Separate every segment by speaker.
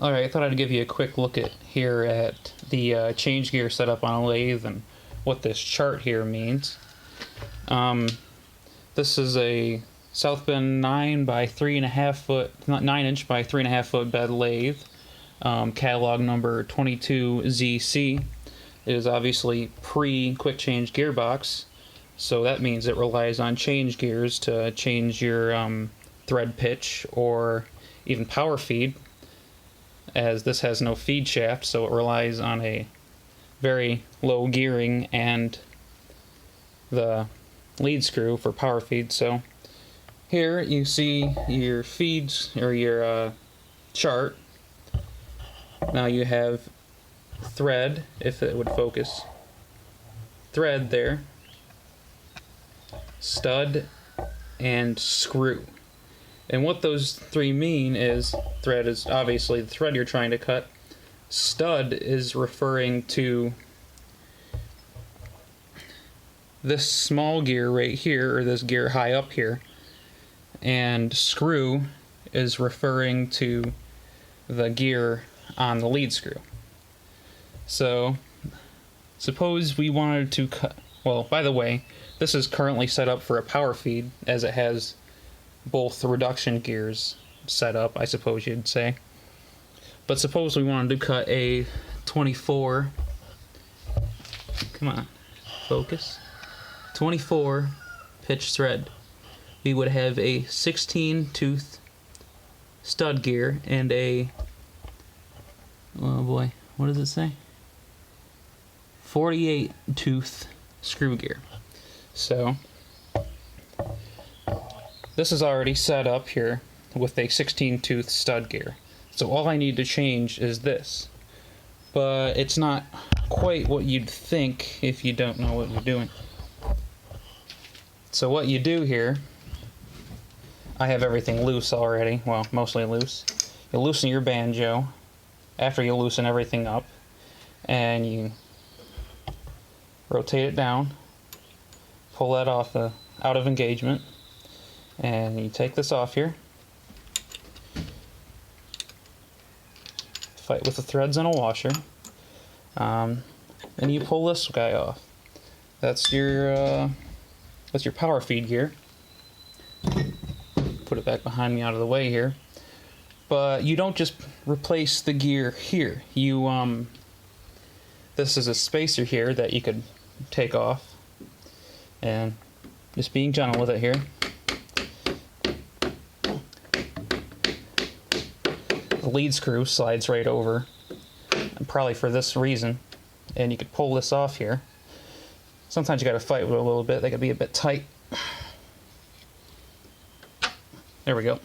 Speaker 1: Alright, I thought I'd give you a quick look at the change gear setup on a lathe and what this chart here means. This is a South Bend 9 by 3.5 foot, 9 inch by 3.5 foot bed lathe, catalog number 22ZC. It is obviously pre-quick change gearbox, so that means it relies on change gears to change your thread pitch or even power feed, as this has no feed shaft, so it relies on a very low gearing and the lead screw for power feed. So here you see your feeds, or your chart. Now you have thread, if it would focus, thread there, stud, and screw. And what those three mean is, thread is obviously the thread you're trying to cut, stud is referring to this small gear right here, or this gear high up here, and screw is referring to the gear on the lead screw. So suppose we wanted to cut, well, by the way, this is currently set up for a power feed, as it has both reduction gears set up, I suppose you'd say. But suppose we wanted to cut a 24, come on, focus, 24 pitch thread. We would have a 16 tooth stud gear and a, oh boy, what does it say? 48 tooth screw gear. So this is already set up here with a 16 tooth stud gear. So all I need to change is this. But it's not quite what you'd think if you don't know what you're doing. So what you do here, I have everything loose already, well, mostly loose. You loosen your banjo after you loosen everything up, and you rotate it down, pull that off out of engagement, and you take this off here, fight with the threads in a washer, and you pull this guy off. That's your power feed gear. Put it back behind me out of the way here. But you don't just replace the gear here. You this is a spacer here that you could take off, and just being gentle with it here. The lead screw slides right over, and probably for this reason, and you could pull this off here. Sometimes you gotta fight with it a little bit, they could be a bit tight. There we go.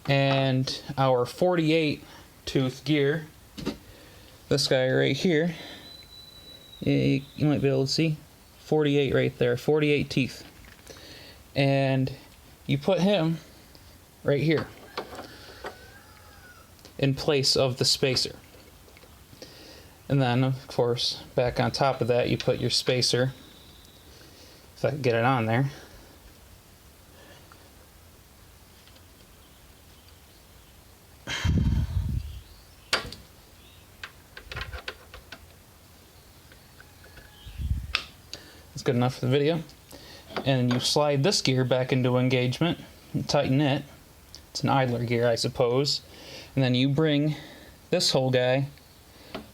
Speaker 1: And our 48 tooth gear, this guy right here, you might be able to see 48 right there, 48 teeth, and you put him right here in place of the spacer. And then of course back on top of that you put your spacer, if I can get it on there. That's good enough for the video. And you slide this gear back into engagement and tighten it. It's an idler gear, I suppose. And then you bring this whole guy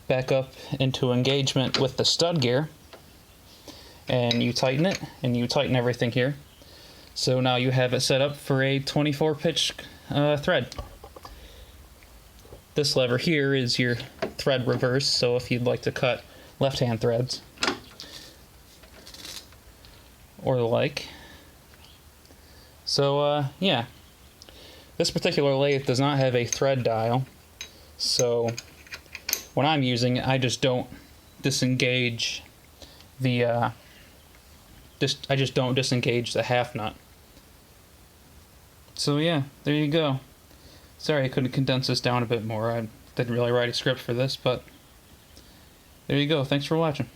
Speaker 1: back up into engagement with the stud gear, and you tighten it, and you tighten everything here. So now you have it set up for a 24 pitch thread. This lever here is your thread reverse, so if you'd like to cut left-hand threads or the like. So yeah, this particular lathe does not have a thread dial, so when I'm using it, I just don't disengage the I just don't disengage the half nut. So yeah, there you go. Sorry I couldn't condense this down a bit more. I didn't really write a script for this, but there you go. Thanks for watching.